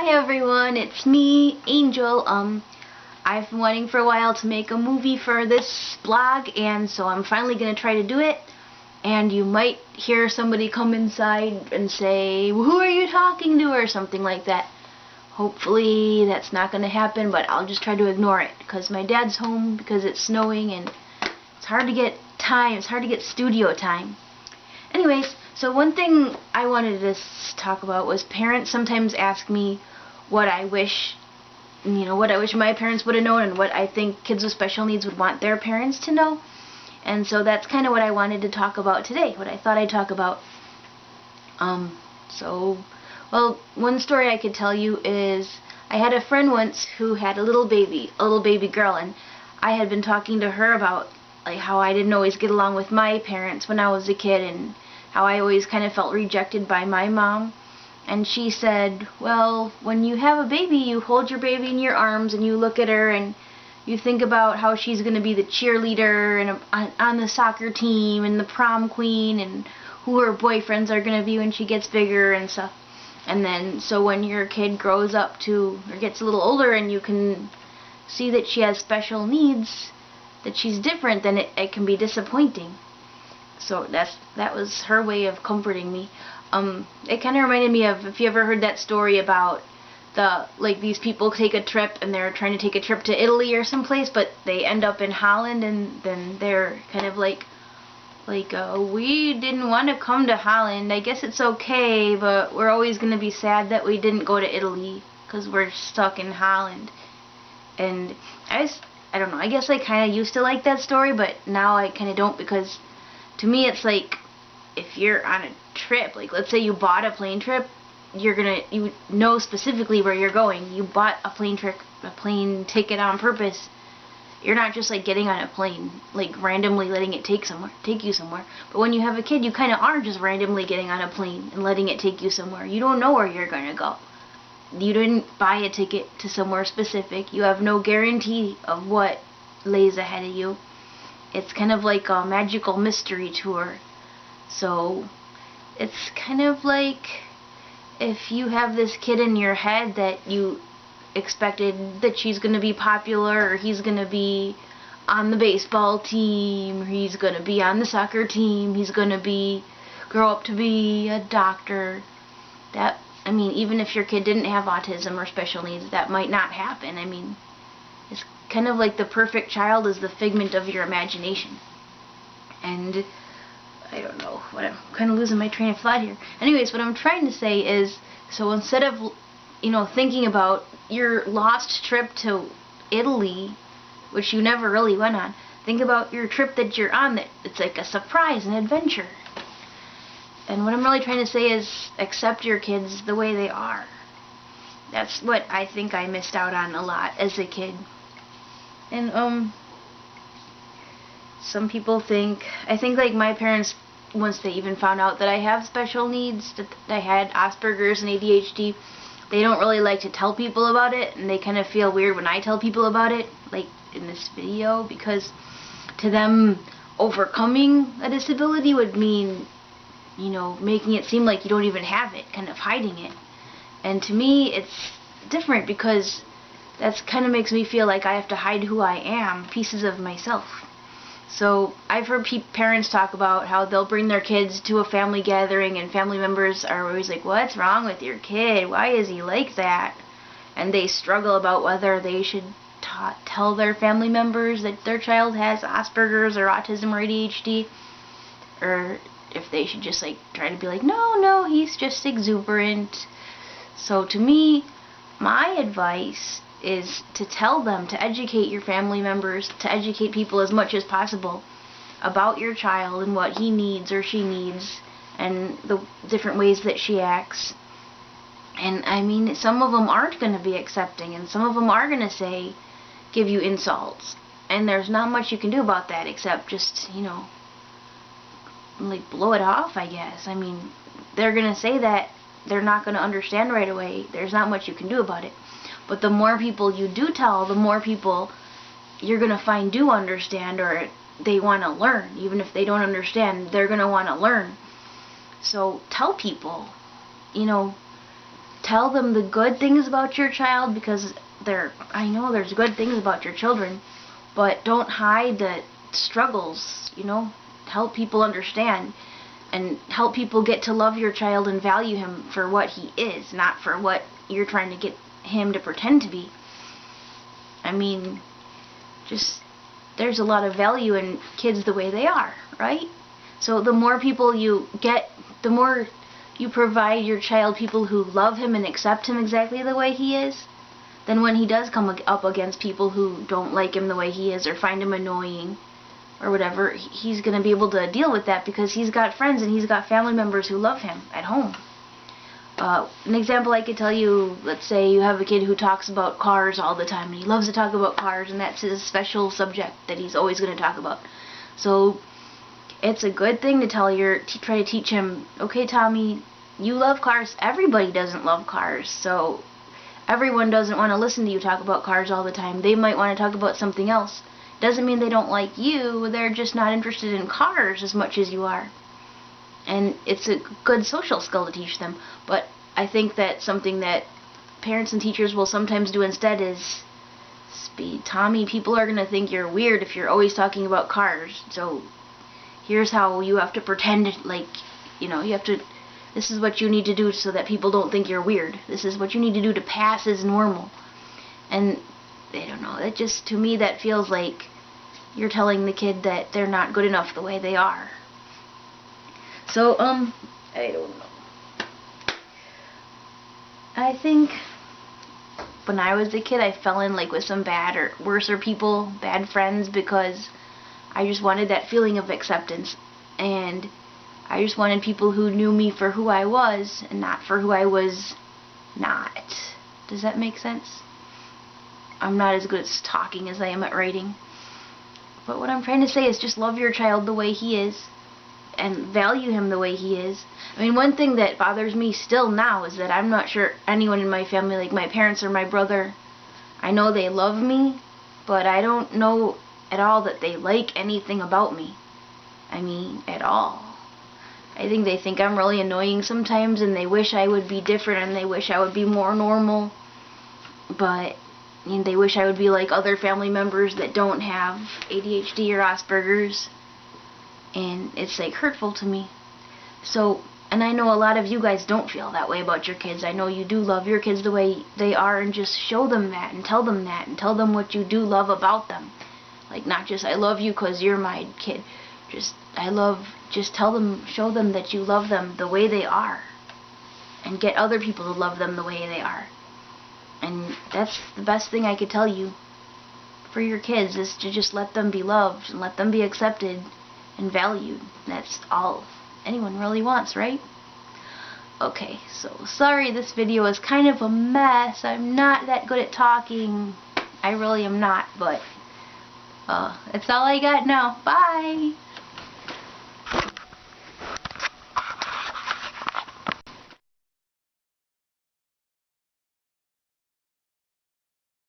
Hi everyone, it's me, Angel. I've been wanting for a while to make a movie for this blog, and so I'm finally gonna try to do it. And you might hear somebody come inside and say, "Who are you talking to?" or something like that. Hopefully that's not gonna happen, but I'll just try to ignore it because my dad's home because it's snowing and it's hard to get time. It's hard to get studio time. Anyways, so one thing I wanted to talk about was parents sometimes ask me what I wish, what I wish my parents would have known and what I think kids with special needs would want their parents to know. And so that's kind of what I wanted to talk about today, what I thought I'd talk about. Well, one story I could tell you is I had a friend once who had a little baby girl, and I had been talking to her about like how I didn't always get along with my parents when I was a kid and how I always kind of felt rejected by my mom. And she said, well, when you have a baby, you hold your baby in your arms and you look at her and you think about how she's going to be the cheerleader and on the soccer team and the prom queen and who her boyfriends are going to be when she gets bigger and stuff. And then so when your kid grows up to or gets a little older and you can see that she has special needs, that she's different, then it can be disappointing. So that was her way of comforting me. It kind of reminded me of, if you ever heard that story about these people take a trip and they're trying to take a trip to Italy or someplace, but they end up in Holland, and then they're kind of like we didn't want to come to Holland. I guess it's okay, but we're always going to be sad that we didn't go to Italy because we're stuck in Holland. And I don't know, I guess I kind of used to like that story, but now I kind of don't, because to me it's like, if you're on a trip, like let's say you bought a plane trip, you know specifically where you're going. You bought a plane ticket on purpose. You're not just like getting on a plane, like randomly letting it take you somewhere. But when you have a kid, you kind of are just randomly getting on a plane and letting it take you somewhere. You don't know where you're going to go. You didn't buy a ticket to somewhere specific. You have no guarantee of what lays ahead of you. It's kind of like a magical mystery tour. So it's kind of like if you have this kid in your head that you expected that she's going to be popular, or he's going to be on the baseball team, or he's going to be on the soccer team, he's going to grow up to be a doctor. Even if your kid didn't have autism or special needs, that might not happen. It's kind of like the perfect child is the figment of your imagination. And I don't know, I'm kind of losing my train of thought here. Anyways, what I'm trying to say is, so instead of, thinking about your lost trip to Italy, which you never really went on, think about your trip that you're on, that it's like a surprise, an adventure. And what I'm really trying to say is, accept your kids the way they are. That's what I think I missed out on a lot as a kid. And some people I think like my parents, once they even found out that I have special needs, that I had Aspergers and ADHD, they don't really like to tell people about it, and they kind of feel weird when I tell people about it, like in this video, because to them overcoming a disability would mean, making it seem like you don't even have it, kind of hiding it. And to me it's different, because that's kind of makes me feel like I have to hide who I am, pieces of myself. So I've heard parents talk about how they'll bring their kids to a family gathering, and family members are always like, "What's wrong with your kid? Why is he like that?" And they struggle about whether they should tell their family members that their child has Asperger's or autism or ADHD, or if they should just try to be like, no, he's just exuberant. So to me, my advice is to tell them, to educate your family members, to educate people as much as possible about your child and what he needs or she needs and the different ways that she acts. And some of them aren't going to be accepting, and some of them are going to give you insults, and there's not much you can do about that except just, blow it off, I guess. They're going to say that, they're not going to understand right away. There's not much you can do about it. But the more people you do tell, the more people you're going to find do understand, or they want to learn. Even if they don't understand, they're going to want to learn. So tell people, tell them the good things about your child, because I know there's good things about your children, but don't hide the struggles, help people understand and help people get to love your child and value him for what he is, not for what you're trying to get him to pretend to be. I mean, there's a lot of value in kids the way they are, right? So the more people you get, the more you provide your child people who love him and accept him exactly the way he is, then when he does come up against people who don't like him the way he is or find him annoying or whatever, he's going to be able to deal with that because he's got friends and he's got family members who love him at home. An example I could tell you, let's say you have a kid who talks about cars all the time and he loves to talk about cars and that's his special subject that he's always going to talk about. So it's a good thing to try to teach him, okay, Tommy, you love cars. Everybody doesn't love cars, so everyone doesn't want to listen to you talk about cars all the time. They might want to talk about something else. Doesn't mean they don't like you, they're just not interested in cars as much as you are. And it's a good social skill to teach them. But I think that something that parents and teachers will sometimes do instead is, Tommy, people are going to think you're weird if you're always talking about cars. So here's how you have to pretend like, this is what you need to do so that people don't think you're weird. This is what you need to do to pass as normal. And I don't know, to me that feels like you're telling the kid that they're not good enough the way they are. So, I don't know. I think when I was a kid I fell in with some bad or worser people, bad friends, because I just wanted that feeling of acceptance. And I just wanted people who knew me for who I was and not for who I was not. Does that make sense? I'm not as good at talking as I am at writing. But what I'm trying to say is just love your child the way he is and value him the way he is. I mean, one thing that bothers me still now is that I'm not sure anyone in my family, like my parents or my brother, I know they love me, but I don't know at all that they like anything about me. I mean, at all. I think they think I'm really annoying sometimes and they wish I would be different and they wish I would be more normal. But they wish I would be like other family members that don't have ADHD or Aspergers. And it's hurtful to me. So, and I know a lot of you guys don't feel that way about your kids. I know you do love your kids the way they are, and just show them that and tell them that and tell them what you do love about them. Not just I love you because you're my kid. Just tell them, show them that you love them the way they are. And get other people to love them the way they are. And that's the best thing I could tell you for your kids, is to just let them be loved and let them be accepted and valued. That's all anyone really wants, right? Okay, so sorry this video is kind of a mess. I'm not that good at talking. I really am not, but that's all I got now. Bye!